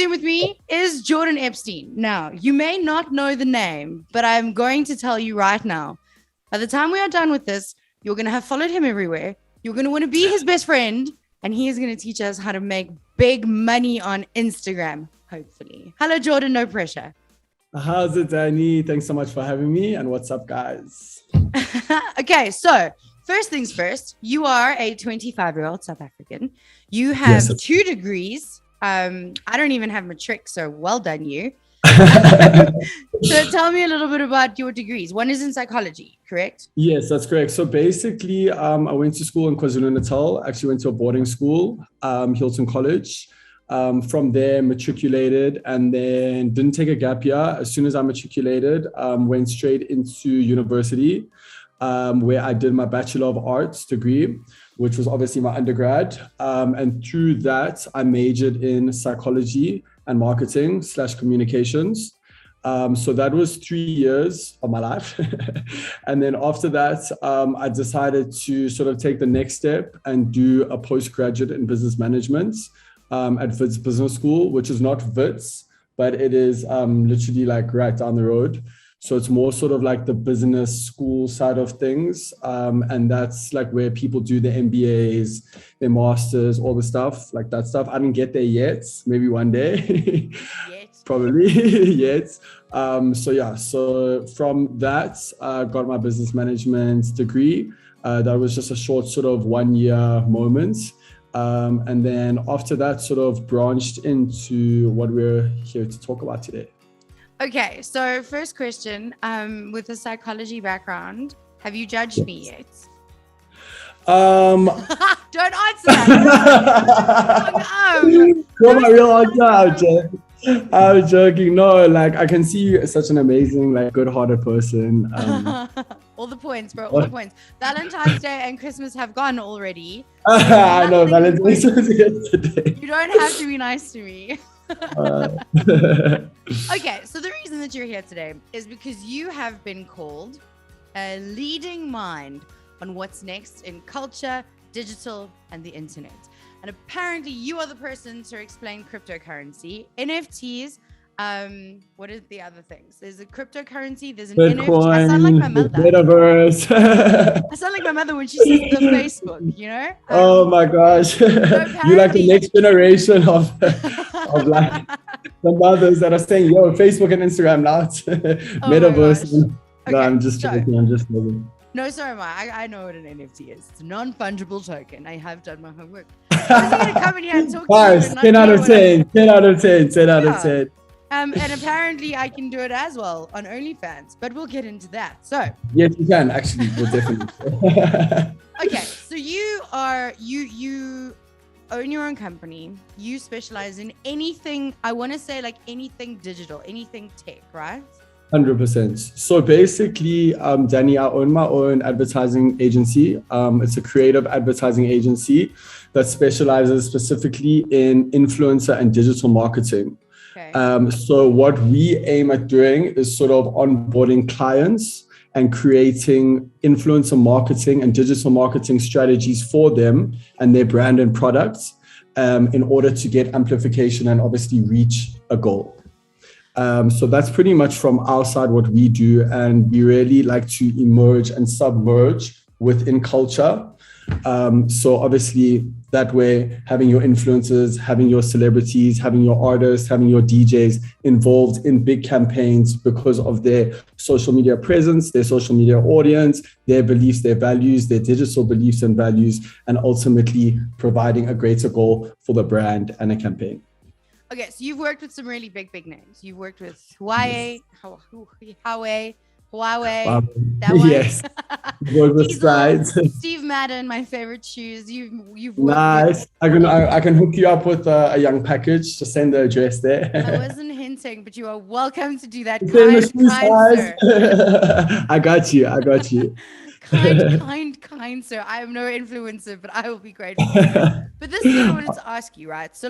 Zoom with me is Jordan Epstein. Now, you may not know the name, but I'm going to tell you right now. By the time we are done with this, you're going to have followed him everywhere. You're going to want to be his best friend, and he is going to teach us how to make big money on Instagram, hopefully. Hello, Jordan. No pressure. How's it, Danny? Thanks so much for having me. And what's up, guys? Okay, so first things first, you are a 25-year-old South African. You have 2 degrees. I don't even have matric, so well done you. So tell me a little bit about your degrees. One is in psychology, correct? Yes, that's correct. So basically, I went to school in KwaZulu-Natal. Actually went to a boarding school, Hilton College. From there, matriculated and then didn't take a gap year. As soon as I matriculated, went straight into university, where I did my Bachelor of Arts degree, which was obviously my undergrad. And through that, I majored in psychology and marketing / communications. So that was 3 years of my life. And then after that, I decided to sort of take the next step and do a postgraduate in business management at Wits Business School, which is not Wits, but it is literally like right down the road. So it's more sort of like the business school side of things. And that's like where people do their MBAs, their masters, all the stuff, like that stuff. I didn't get there yet. Maybe one day. Probably yet. So from that, I got my business management degree. That was just a short sort of 1 year moment. And then after that, sort of branched into what we're here to talk about today. Okay, so first question, with a psychology background, have you judged me yet? Don't answer that. You're my real answer. I'm joking. No, like I can see you as such an amazing, like good-hearted person. All the points, bro. All the points. Valentine's Day and Christmas have gone already. I know Valentine's Day was yesterday. You don't have to be nice to me. Okay, so the reason that you're here today is because you have been called a leading mind on what's next in culture, digital, and the internet. And apparently you are the person to explain cryptocurrency, NFTs. What are the other things? There's a cryptocurrency, there's an Bitcoin, NFT. I sound like my mother. Metaverse. I sound like my mother when she says the Facebook, you know? Oh my gosh. So you like the next generation of like the mothers that are saying, yo, Facebook and Instagram now. Metaverse. No, I'm just joking. No, sorry, I know what an NFT is. It's a non-fungible token. I have done my homework. I was going to come in here and talk to you. 10 out of 10. 10 out of 10. 10 out of 10. And apparently I can do it as well on OnlyFans, but we'll get into that. So yes, you can actually. We'll definitely. Okay, so you own your own company. You specialize in anything. I want to say like anything digital, anything tech, right? 100%. So basically, Danny, I own my own advertising agency. It's a creative advertising agency that specializes specifically in influencer and digital marketing. Okay. So what we aim at doing is sort of onboarding clients and creating influencer marketing and digital marketing strategies for them and their brand and products in order to get amplification and obviously reach a goal. So that's pretty much from our side what we do, and we really like to emerge and submerge within culture. So obviously that way, having your influencers, having your celebrities, having your artists, having your DJs involved in big campaigns because of their social media presence, their social media audience, their beliefs, their values, their digital beliefs and values, and ultimately providing a greater goal for the brand and a campaign. Okay, so you've worked with some really big names. You've worked with Huawei, that one. Yes. Steve Madden, my favorite shoes. You've nice. I can hook you up with a young package. Just send the address there. I wasn't hinting, but you are welcome to do that. I got you. Kind sir. I am no influencer, but I will be grateful. But this is what I wanted to ask you, right? So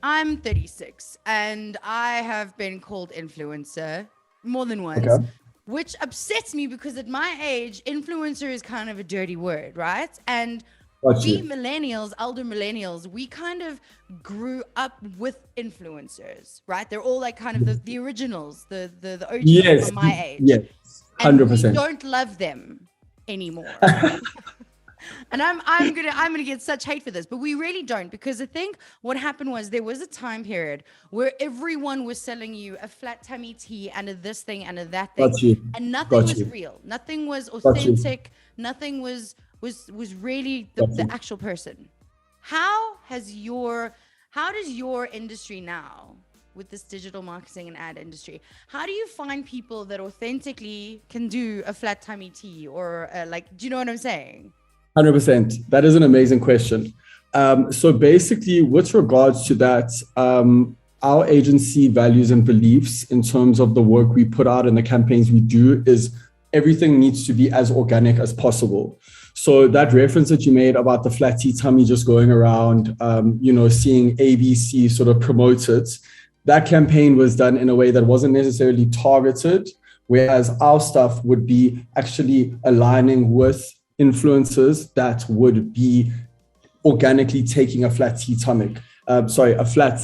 I'm 36 and I have been called influencer more than once. Okay. Which upsets me because at my age, influencer is kind of a dirty word, right? And Got we you. millennials, elder millennials, we kind of grew up with influencers, right? They're all like kind of the originals, the OGs Yes, from my age. yes, And we 100%. don't love them anymore. And I'm gonna get such hate for this, but we really don't, because I think what happened was there was a time period where everyone was selling you a flat tummy tea and a this thing and a that thing, Got you. and nothing Got was you. real, nothing was Got you. authentic, nothing was really Got the you. actual person. How does your industry now, with this digital marketing and ad industry, how do you find people that authentically can do a flat tummy tea or like, do you know what I'm saying? 100%. That is an amazing question. So basically, with regards to that, our agency values and beliefs in terms of the work we put out and the campaigns we do is everything needs to be as organic as possible. So that reference that you made about the flat tea tummy just going around, seeing ABC sort of promote it, that campaign was done in a way that wasn't necessarily targeted, whereas our stuff would be actually aligning with influencers that would be organically taking a flat tea tummy, a flat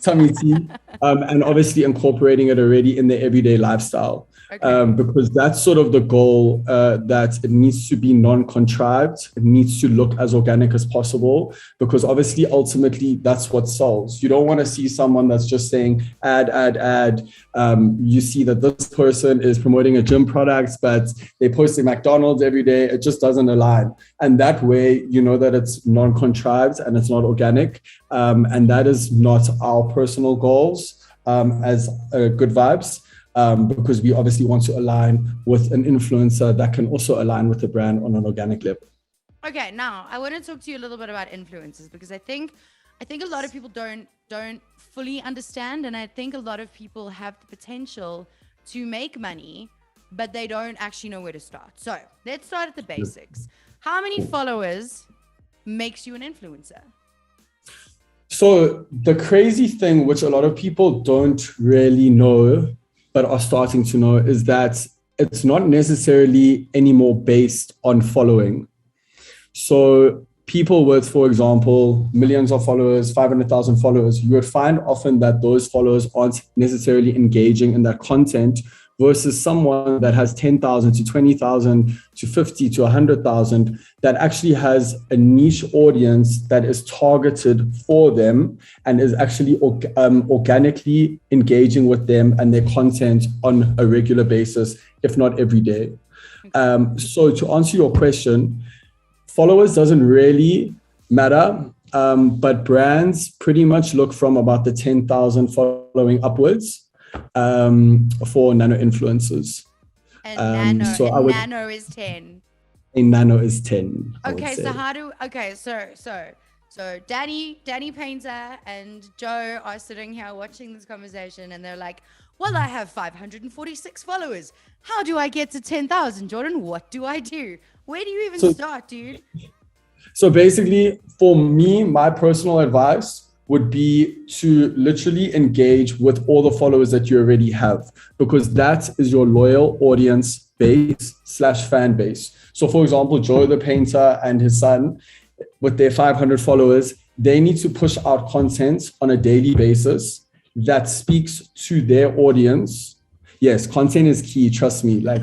tummy tea, and obviously incorporating it already in their everyday lifestyle. Okay. Because that's sort of the goal, that it needs to be non-contrived. It needs to look as organic as possible, because obviously, ultimately, that's what sells. You don't want to see someone that's just saying ad, ad, ad. You see that this person is promoting a gym product, but they post a McDonald's every day. It just doesn't align. And that way, you know that it's non-contrived and it's not organic. And that is not our personal goals as Good Vibes. Because we obviously want to align with an influencer that can also align with the brand on an organic level. Okay, now I want to talk to you a little bit about influencers, because I think a lot of people don't fully understand, and I think a lot of people have the potential to make money, but they don't actually know where to start. So let's start at the basics. How many followers makes you an influencer? So the crazy thing, which a lot of people don't really know, but are starting to know, is that it's not necessarily anymore based on following. So people with, for example, millions of followers, 500,000 followers, you would find often that those followers aren't necessarily engaging in that content, versus someone that has 10,000 to 20,000 to 50 to 100,000 that actually has a niche audience that is targeted for them and is actually organically engaging with them and their content on a regular basis, if not every day. So to answer your question, followers doesn't really matter, but brands pretty much look from about the 10,000 following upwards for nano influencers. And nano is 10. A nano is 10. Okay, so Danny Painter and Joe are sitting here watching this conversation, and they're like, well, I have 546 followers. How do I get to 10,000, Jordan? What do I do? Where do you even start, dude? So basically, for me, my personal advice would be to literally engage with all the followers that you already have, because that is your loyal audience base / fan base. So for example, Joe the painter and his son, with their 500 followers, they need to push out content on a daily basis that speaks to their audience. Yes, content is key, trust me. Like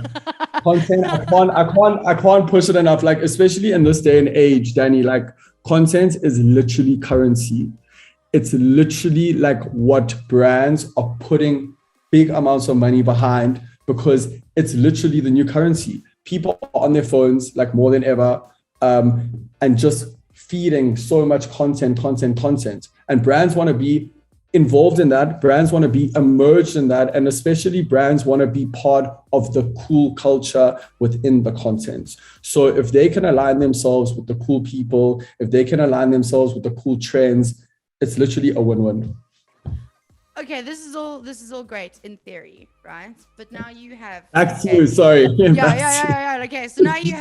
content, I can't push it enough. Like, especially in this day and age, Danny, like content is literally currency. It's literally like what brands are putting big amounts of money behind, because it's literally the new currency. People are on their phones like more than ever, and just feeding so much content. And brands want to be involved in that. Brands want to be immersed in that. And especially brands want to be part of the cool culture within the content. So if they can align themselves with the cool people, if they can align themselves with the cool trends, it's literally a win-win. Okay, this is all great in theory, right? But now you have Back to you, sorry. Yeah. Okay, so now you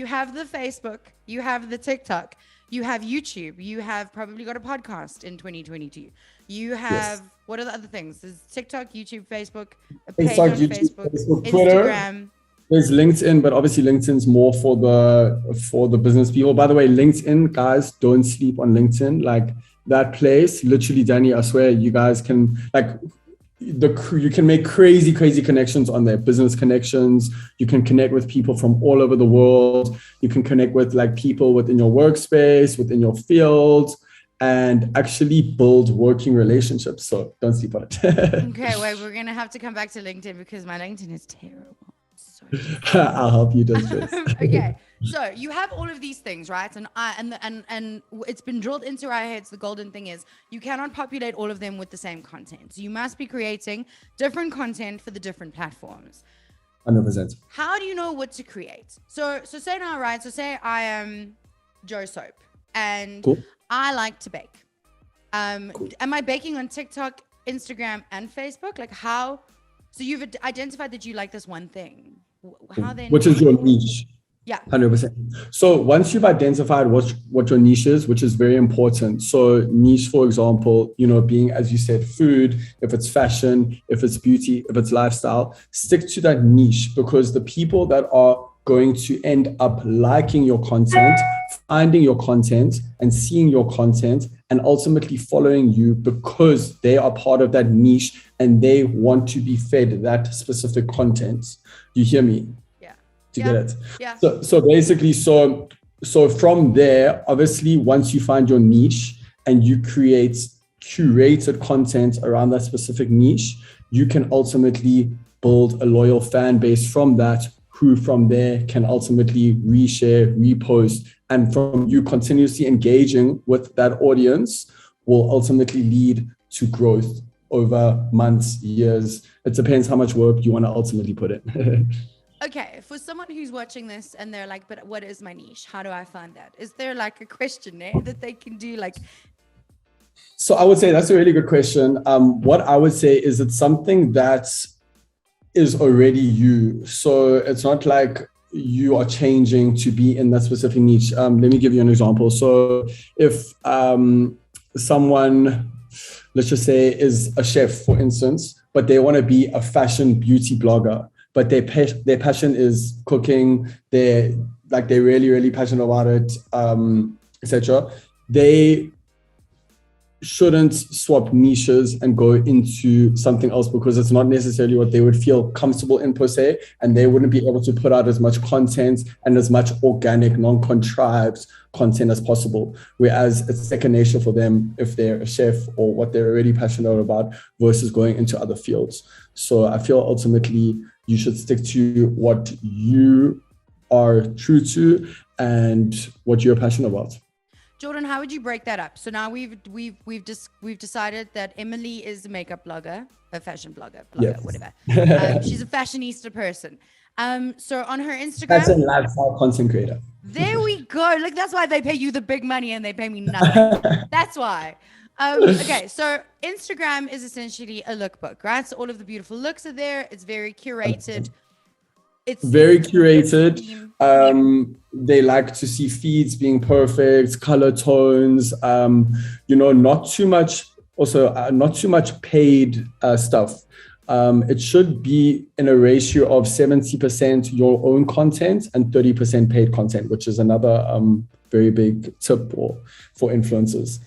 have the Facebook, you have the TikTok, you have YouTube, you have probably got a podcast in 2022. You have what are the other things? There's TikTok, YouTube, Facebook, a page on Facebook, Twitter, Instagram. There's LinkedIn, but obviously LinkedIn's more for the business people. By the way, LinkedIn, guys, don't sleep on LinkedIn. Like that place, literally, Danny, I swear, you guys can you can make crazy connections on there, business connections. You can connect with people from all over the world. You can connect with like people within your workspace, within your field, and actually build working relationships. So don't sleep on it. Okay, wait, we're gonna have to come back to LinkedIn because my LinkedIn is terrible. I'll help you, Desiree. Okay, so you have all of these things, right? And it's been drilled into our heads. The golden thing is you cannot populate all of them with the same content. So you must be creating different content for the different platforms. 100%. How do you know what to create? So say now, right? So say I am Joe Soap and Cool. I like to bake. Cool. Am I baking on TikTok, Instagram, and Facebook? Like how? So you've identified that you like this one thing. How then? Which is your niche? Yeah. 100%. So once you've identified what your niche is, which is very important. So niche, for example, being, as you said, food, if it's fashion, if it's beauty, if it's lifestyle, stick to that niche, because the people that are going to end up liking your content, finding your content and seeing your content and ultimately following you because they are part of that niche and they want to be fed that specific content. You hear me? To get it. Yeah. So basically, so from there, obviously, once you find your niche and you create curated content around that specific niche, you can ultimately build a loyal fan base from that, who from there can ultimately reshare, repost, and from you continuously engaging with that audience will ultimately lead to growth over months, years. It depends how much work you want to ultimately put in. Okay, for someone who's watching this and they're like, but what is my niche? How do I find that? Is there like a questionnaire that they can do? Like, so I would say that's a really good question. What I would say is it's something that is already you. So it's not like you are changing to be in that specific niche. Let me give you an example. So if someone, let's just say, is a chef, for instance, but they want to be a fashion beauty blogger, but their passion is cooking. They're really passionate about it, etc. They shouldn't swap niches and go into something else because it's not necessarily what they would feel comfortable in per se, and they wouldn't be able to put out as much content and as much organic, non-contrived content as possible. Whereas it's second nature for them if they're a chef or what they're already passionate about versus going into other fields. So I feel ultimately you should stick to what you are true to and what you're passionate about. Jordan, how would you break that up? So now we've decided that Emily is a makeup blogger, a fashion blogger, Yes. whatever. She's a fashionista person. So on her Instagram, that's a lifestyle content creator. There we go. Like that's why they pay you the big money and they pay me nothing. That's why. Okay, so Instagram is essentially a lookbook, right? So all of the beautiful looks are there. It's very curated. It's very curated. They like to see feeds being perfect, color tones, not too much, also not too much paid stuff. It should be in a ratio of 70% your own content and 30% paid content, which is another very big tip for influencers.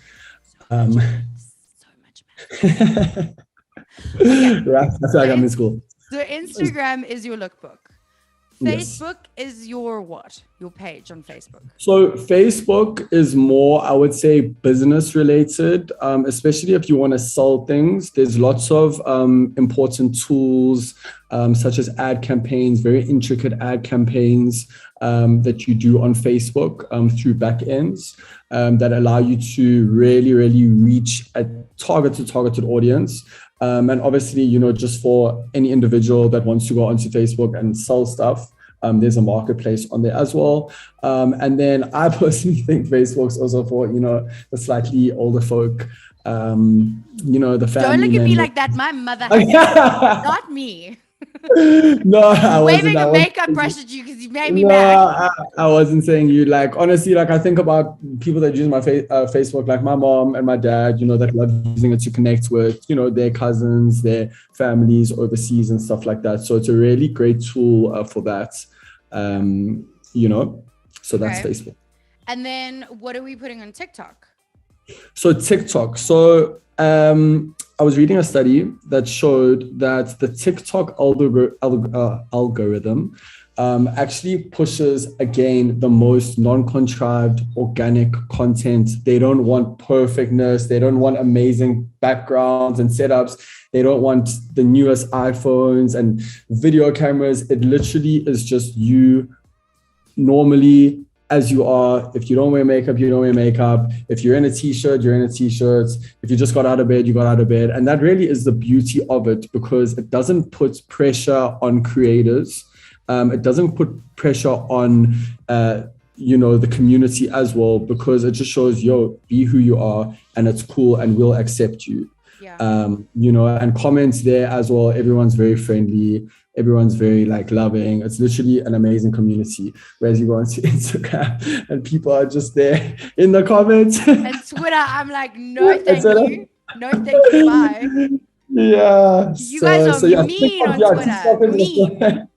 So much math. Okay. Right, that's like I'm in school. So Instagram is your lookbook. Facebook is your what? Your page on Facebook. So Facebook is more, I would say, business related, especially if you want to sell things. There's lots of important tools such as ad campaigns, very intricate ad campaigns that you do on Facebook through backends that allow you to really reach a targeted audience. And obviously, just for any individual that wants to go onto Facebook and sell stuff, there's a marketplace on there as well. And then I personally think Facebook's also for, the slightly older folk, the family. Don't look at me like that. My mother, not me. No, I wasn't. Waving I a wasn't. makeup brush at you because you made me No, mad. I wasn't saying you. Like, honestly, like I think about people that use my Facebook, like my mom and my dad, that love using it to connect with, their cousins, their families overseas and stuff like that. So it's a really great tool for that. You know, so that's Okay. Facebook. And then what are we putting on TikTok? So TikTok. So I was reading a study that showed that the TikTok algorithm actually pushes, again, the most non-contrived organic content. They don't want perfectness. They don't want amazing backgrounds and setups. They don't want the newest iPhones and video cameras. It literally is just you normally as you are. If you don't wear makeup, you don't wear makeup. If you're in a t-shirt, you're in a t-shirt. If you just got out of bed, you got out of bed. And that really is the beauty of it, because it doesn't put pressure on creators. It doesn't put pressure on the community as well, because it just shows, be who you are, and it's cool, and we'll accept you. Yeah. And comments there as well. Everyone's very friendly. Everyone's very loving. It's literally an amazing community. Whereas you go onto Instagram and people are just there in the comments. And Twitter, I'm like, no, thank you. No, thank you. Bye. Yeah. You guys are mean TikTok, on Twitter. Mean.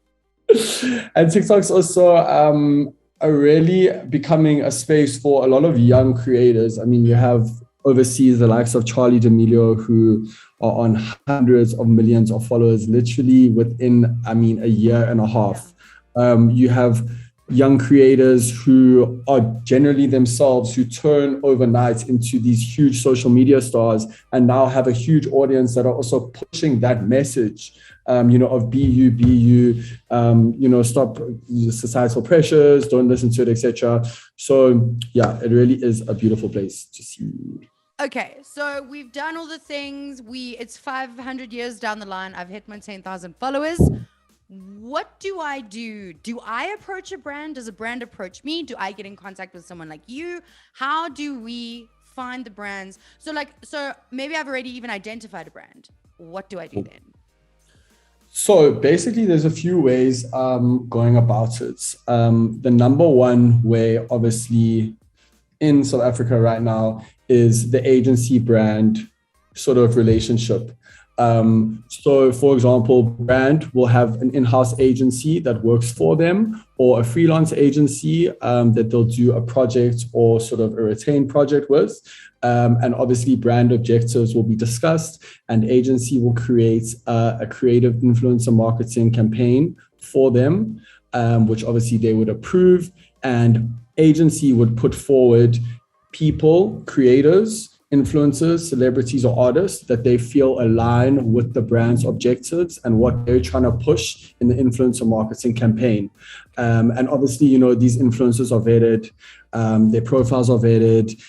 And TikTok's also really becoming a space for a lot of young creators. I mean, you have overseas the likes of Charlie D'Amelio, who are on hundreds of millions of followers literally within, a year and a half. You have young creators who are generally themselves, who turn overnight into these huge social media stars, and now have a huge audience that are also pushing that message, of be you, stop societal pressures, don't listen to it, etc. So yeah, it really is a beautiful place to see. Okay, so we've done all the things. It's 500 years down the line. I've hit my 10,000 followers. What do I do? Do I approach a brand? Does a brand approach me? Do I get in contact with someone like you? How do we find the brands? So maybe I've already even identified a brand. What do I do then? So basically, there's a few ways going about it. The number one way, obviously, in South Africa right now is the agency brand sort of relationship. So for example, brand will have an in-house agency that works for them, or a freelance agency that they'll do a project or sort of a retained project with. And obviously brand objectives will be discussed, and agency will create a creative influencer marketing campaign for them, which obviously they would approve, and agency would put forward people, creators, influencers, celebrities, or artists that they feel align with the brand's objectives and what they're trying to push in the influencer marketing campaign. And obviously, these influencers are vetted, their profiles are vetted.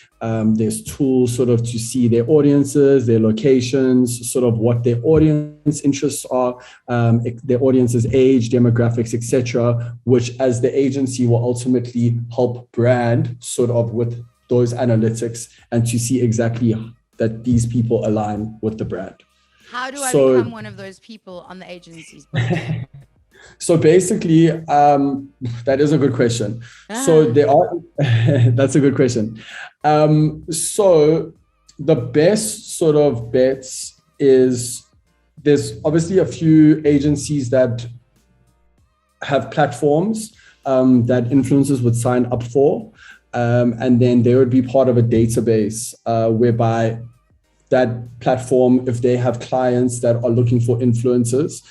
There's tools sort of to see their audiences, their locations, sort of what their audience interests are, their audience's age, demographics, etc., which as the agency will ultimately help brand sort of with those analytics and to see exactly that these people align with the brand. How do I become one of those people on the agency's brand? So basically, that is a good question. So there are, that's a good question. So the best sort of bets is, there's obviously a few agencies that have platforms that influencers would sign up for. And then they would be part of a database whereby that platform, if they have clients that are looking for influencers,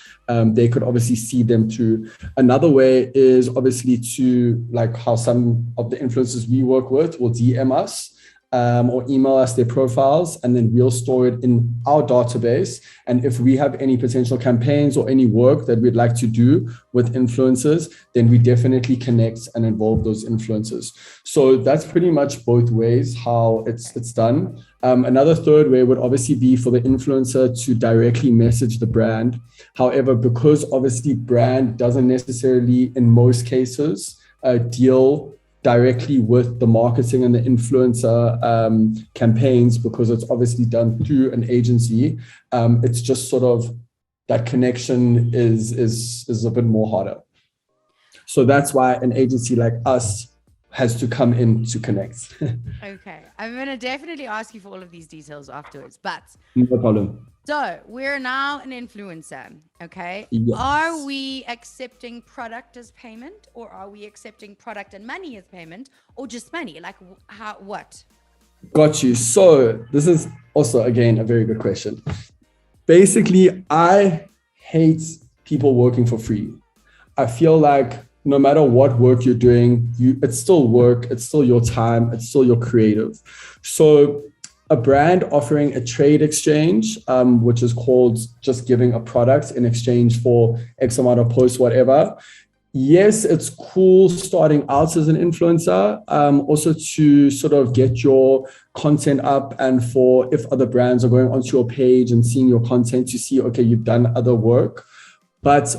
they could obviously see them too. Another way is obviously to, like how some of the influencers we work with will DM us or email us their profiles, and then we'll store it in our database. And if we have any potential campaigns or any work that we'd like to do with influencers, then we definitely connect and involve those influencers. So that's pretty much both ways how it's done. Another third way would obviously be for the influencer to directly message the brand. However, because obviously brand doesn't necessarily, in most cases, deal directly with the marketing and the influencer campaigns, because it's obviously done through an agency. It's just sort of that connection is a bit more harder. So that's why an agency like us has to come in to connect. Okay. I'm going to definitely ask you for all of these details afterwards, but No problem. so we're now an influencer. Okay. Yes. Are we accepting product as payment, or are we accepting product and money as payment, or just money? Like what? Got you. So this is also, again, a very good question. Basically, I hate people working for free. I feel like no matter what work you're doing, it's still work, it's still your time, it's still your creative. So a brand offering a trade exchange, which is called just giving a product in exchange for X amount of posts, whatever. Yes, it's cool starting out as an influencer, also to sort of get your content up, and for if other brands are going onto your page and seeing your content to see, okay, you've done other work. But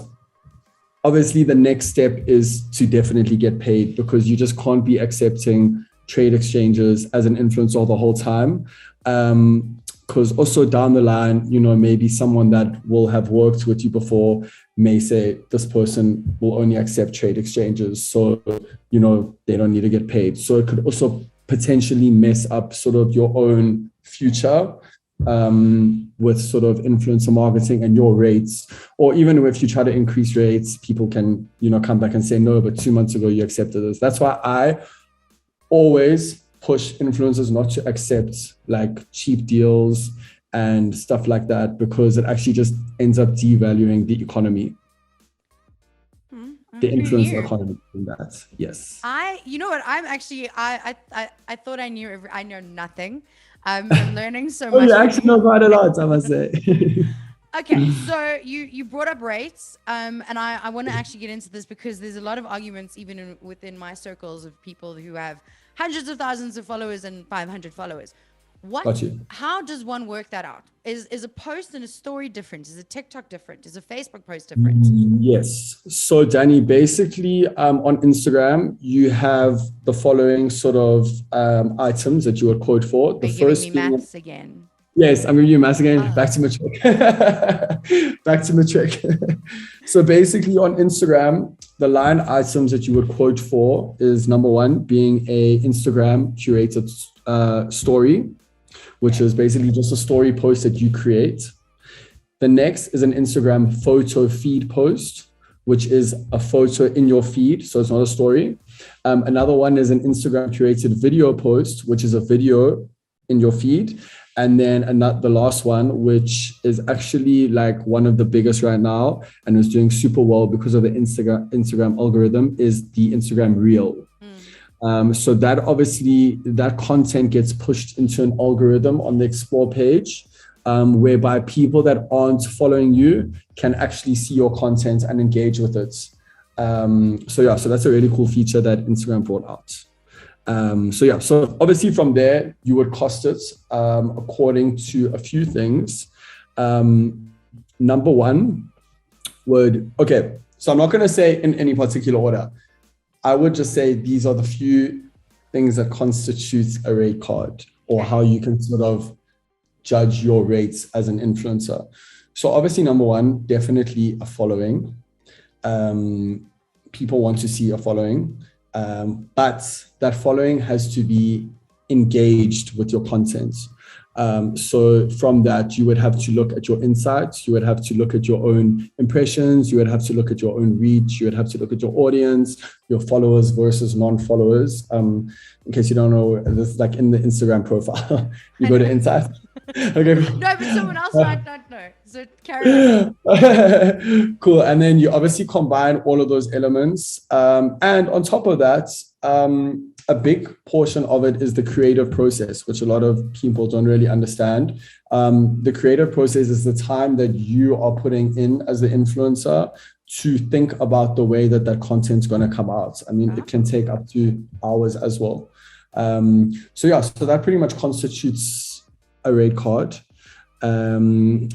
obviously the next step is to definitely get paid, because you just can't be accepting trade exchanges as an influencer the whole time. Because also down the line, maybe someone that will have worked with you before may say this person will only accept trade exchanges. So, they don't need to get paid. So it could also potentially mess up sort of your own future with sort of influencer marketing and your rates. Or even if you try to increase rates, people can, come back and say, no, but 2 months ago you accepted this. That's why I always push influencers not to accept like cheap deals and stuff like that, because it actually just ends up devaluing the economy. The influencer economy in that. Yes. You know what? I'm actually, I thought I knew, I know nothing. I'm learning so much. You actually know quite a lot, I must say. Okay, so you brought up rates, and I want to actually get into this because there's a lot of arguments even within my circles of people who have hundreds of thousands of followers and 500 followers. How does one work that out? Is a post and a story different? Is a TikTok different? Is a Facebook post different? Yes. So Danny, basically on Instagram, you have the following sort of items that you would quote for. The first giving me maths again. Yes, I'm giving you maths again. Back to matric. Back to matric. So basically on Instagram, the line items that you would quote for is number one being a Instagram curated story, which is basically just a story post that you create. The next is an Instagram photo feed post, which is a photo in your feed, so it's not a story. Another one is an Instagram curated video post, which is a video in your feed. And then the last one, which is actually like one of the biggest right now and is doing super well because of the Instagram algorithm, is the Instagram Reel. So that obviously, that content gets pushed into an algorithm on the Explore page, whereby people that aren't following you can actually see your content and engage with it. So that's a really cool feature that Instagram brought out. So obviously from there, you would cost it according to a few things. Number one so I'm not going to say in any particular order. I would just say these are the few things that constitutes a rate card, or how you can sort of judge your rates as an influencer. So obviously, number one, definitely a following. People want to see a following, but that following has to be engaged with your content. So from that, you would have to look at your insights, you would have to look at your own impressions, you would have to look at your own reach, you would have to look at your audience, your followers versus non-followers. In case you don't know, this is like in the Instagram profile. You go to insights. Okay. No, but someone else might not know. So carry on. Cool. And then you obviously combine all of those elements. And on top of that, a big portion of it is the creative process, which a lot of people don't really understand. The creative process is the time that you are putting in as the influencer to think about the way that content's going to come out. I mean, it can take up to hours as well. So that pretty much constitutes a rate card. And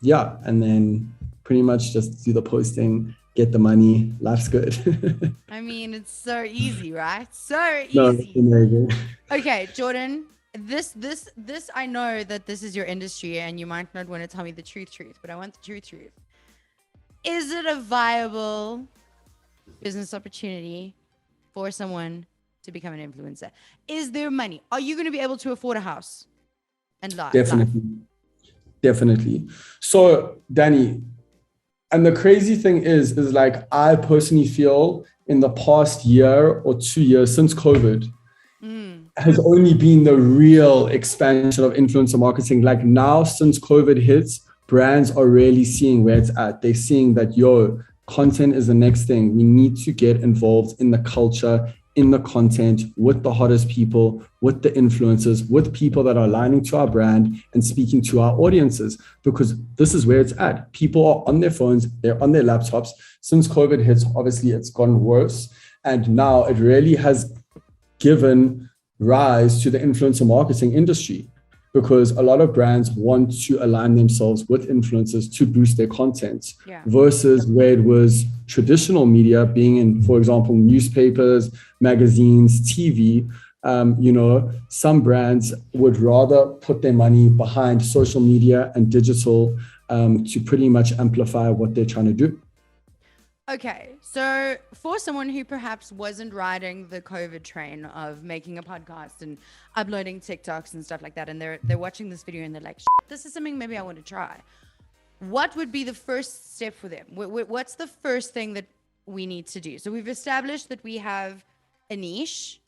then pretty much just do the posting, get the money, life's good. I mean, it's so easy, right? So easy. No, okay, Jordan, this I know that this is your industry and you might not want to tell me the truth, but I want the truth. Is it a viable business opportunity for someone to become an influencer? Is there money? Are you going to be able to afford a house and life? Definitely. So Danny, and the crazy thing is like, I personally feel in the past year or 2 years since COVID has only been the real expansion of influencer marketing. Like now, since COVID hits, brands are really seeing where it's at. They're seeing that, content is the next thing. We need to get involved in the culture, in the content, with the hottest people, with the influencers, with people that are aligning to our brand and speaking to our audiences, because this is where it's at. People are on their phones, they're on their laptops. Since COVID hits, obviously it's gotten worse. And now it really has given rise to the influencer marketing industry, because a lot of brands want to align themselves with influencers to boost their content, versus where it was traditional media, being in, for example, newspapers, magazines, TV. Some brands would rather put their money behind social media and digital to pretty much amplify what they're trying to do. Okay, so for someone who perhaps wasn't riding the COVID train of making a podcast and uploading TikToks and stuff like that, and they're watching this video and they're like, this is something maybe I want to try. What would be the first step for them? What's the first thing that we need to do? So we've established that we have a niche.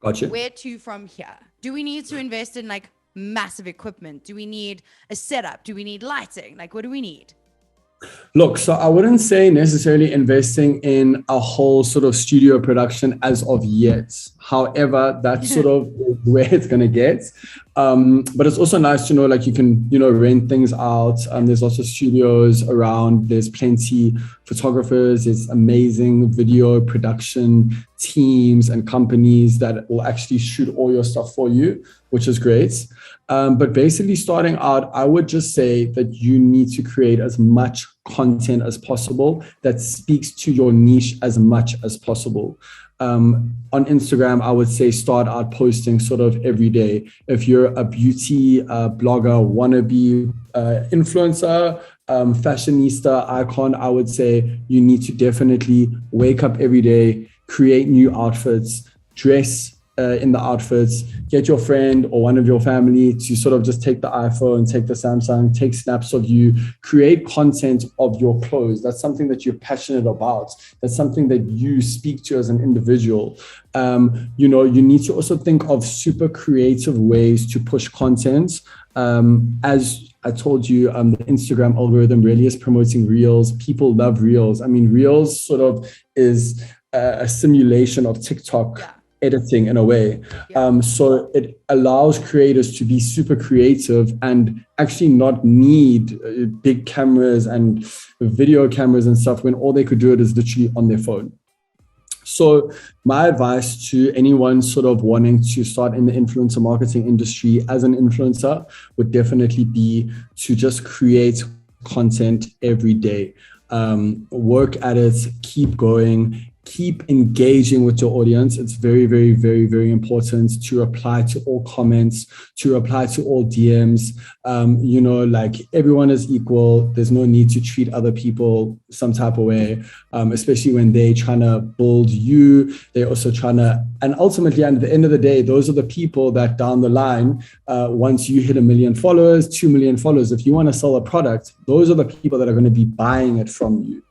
Gotcha. Where to from here? Do we need to invest in like massive equipment? Do we need a setup? Do we need lighting? Like, what do we need? Look, so I wouldn't say necessarily investing in a whole sort of studio production as of yet. However, that's sort of where it's going to get. But it's also nice to know, like, you can, rent things out. There's also studios around. There's plenty photographers. There's amazing video production teams and companies that will actually shoot all your stuff for you, which is great. But basically starting out, I would just say that you need to create as much content as possible that speaks to your niche as much as possible. On Instagram, I would say start out posting sort of every day. If you're a beauty blogger, wannabe influencer, fashionista icon, I would say you need to definitely wake up every day, create new outfits, dress in the outfits, get your friend or one of your family to sort of just take the iPhone, take the Samsung, take snaps of you, create content of your clothes. That's something that you're passionate about. That's something that you speak to as an individual. You need to also think of super creative ways to push content. As I told you, the Instagram algorithm really is promoting Reels. People love Reels. I mean, Reels sort of is a simulation of TikTok editing in a way. So it allows creators to be super creative and actually not need big cameras and video cameras and stuff, when all they could do it is literally on their phone. So my advice to anyone sort of wanting to start in the influencer marketing industry as an influencer would definitely be to just create content every day. Work at it, keep going, keep engaging with your audience. It's very, very, very, very important to reply to all comments, to reply to all DMs. Like, everyone is equal. There's no need to treat other people some type of way, especially when they're trying to build you. They're also trying to, and ultimately, at the end of the day, those are the people that down the line, once you hit 1 million followers, 2 million followers, if you want to sell a product, those are the people that are going to be buying it from you,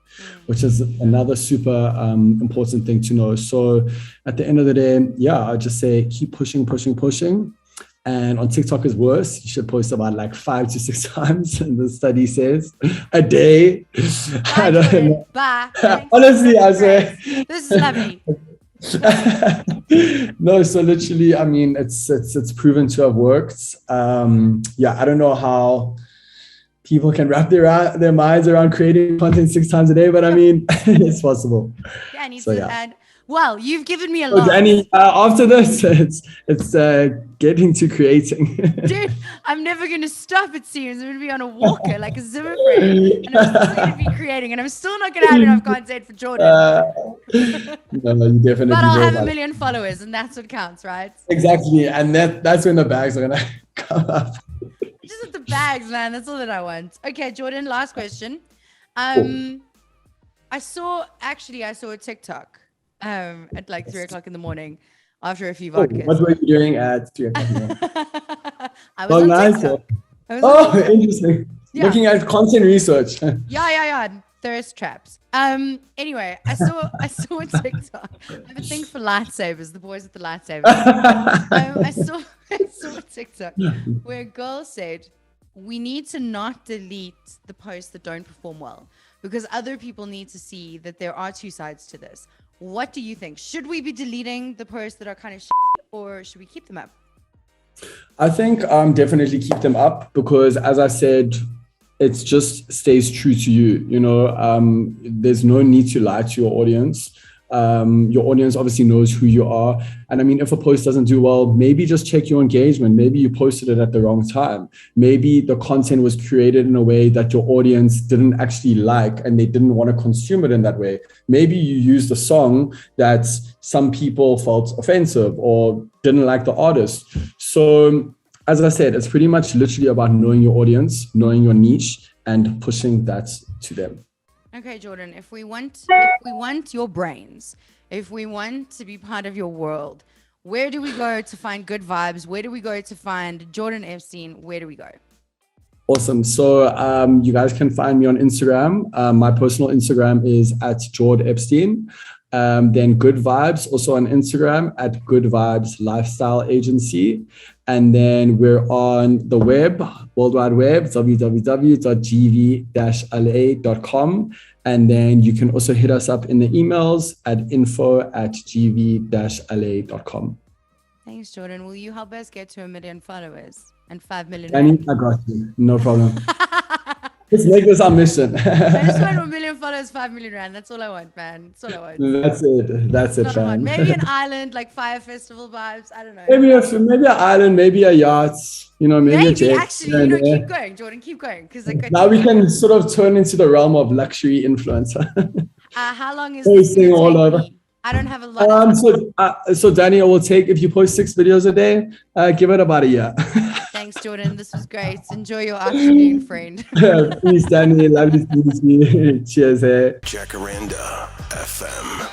which is another super important thing to know. So at the end of the day, I just say keep pushing. And on TikTok is worse. You should post about like 5 to 6 times, and the study says a day. I don't know. Bye. Honestly, I swear. This is lovely. No, so literally, I mean, it's proven to have worked. I don't know how people can wrap their minds around creating content 6 times a day, but I mean, it's possible. Yeah, I need to add Well, you've given me a So lot. Danny, after this, it's getting to creating. Dude, I'm never going to stop, it seems. I'm going to be on a walker like a Zimmer frame. And I'm still going to be creating. And I'm still not going to have enough content for Jordan. No, you definitely But I'll have will. 1 million followers, and that's what counts, right? Exactly. And that's when the bags are going to come up. Just with the bags, man. That's all that I want. Okay, Jordan, last question. Cool. I saw a TikTok at like 3 o'clock in the morning after a few Oh, vodkas. what were you doing at 3 o'clock in the morning? I was on Nice. TikTok. Interesting. Yeah. Looking at content research. Yeah. Thirst traps. Anyway, I saw a TikTok. I have a thing for lightsabers, the boys with the lightsabers. I saw a TikTok where a girl said, we need to not delete the posts that don't perform well because other people need to see that there are two sides to this. What do you think? Should we be deleting the posts that are kind of shit, or should we keep them up? I think definitely keep them up because, as I said, it just stays true to you. You know, there's no need to lie to your audience. Your audience obviously knows who you are. And I mean, if a post doesn't do well, maybe just check your engagement. Maybe you posted it at the wrong time. Maybe the content was created in a way that your audience didn't actually like and they didn't want to consume it in that way. Maybe you used a song that some people felt offensive or didn't like the artist. So as I said, it's pretty much literally about knowing your audience, knowing your niche, and pushing that to them. Okay, Jordan, if we want your brains, if we want to be part of your world, where do we go to find good vibes? Where do we go to find Jordan Epstein? Where do we go? Awesome. So you guys can find me on Instagram. My personal Instagram is at Jord Epstein. Then Good Vibes also on Instagram at Good Vibes Lifestyle Agency. And then we're on the web, World Wide Web, www.gv-la.com. And then you can also hit us up in the emails at info@gv-la.com. Thanks, Jordan. Will you help us get to 1 million followers and 5 million? I got you. No problem. Let's make this our mission. I just want 1 million followers, 5 million rand. That's all I want, man. That's all I want. That's it, fam. Maybe an island, like Fire Festival vibes. I don't know. Maybe an island, maybe a yacht. You know, maybe a jet. Actually, keep going, Jordan. Keep going, because now we can sort of turn into the realm of luxury influencer. How long is this gonna all take over? me? I don't have a lot. So Danny, I will take, if you post 6 videos a day, give it about a year. Thanks, Jordan. This was great. Enjoy your afternoon, friend. Peace, Danny. Lovely to meet you. Cheers. Jacaranda FM.